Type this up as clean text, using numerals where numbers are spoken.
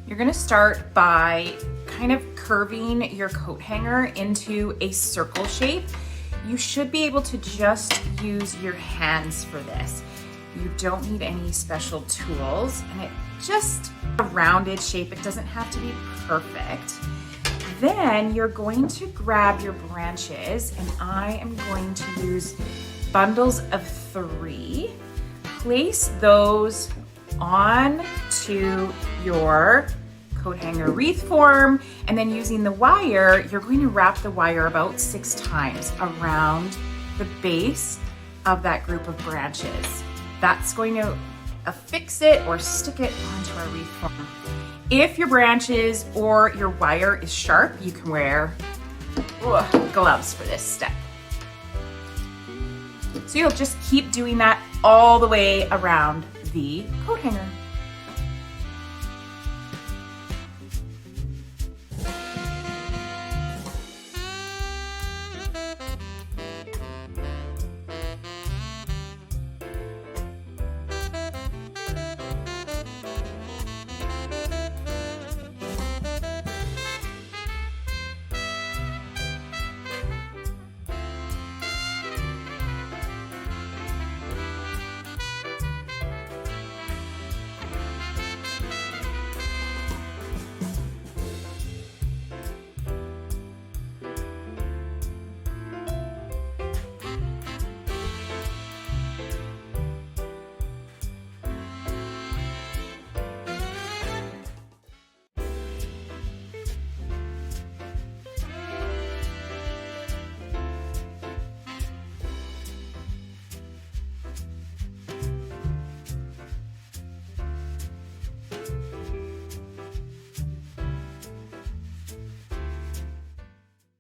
You're gonna start by kind of curving your coat hanger into a circle shape. You should be able to just use your hands for this. You don't need any special tools, and it just a rounded shape. It doesn't have to be perfect. Then you're going to grab your branches, and I am going to use bundles of 3. Place those onto your coat hanger wreath form, and then using the wire, you're going to wrap the wire about 6 times around the base of that group of branches. That's going to affix it or stick it onto our wreath form. If your branches or your wire is sharp, you can wear gloves for this step. So you'll just keep doing that all the way around the coat hanger.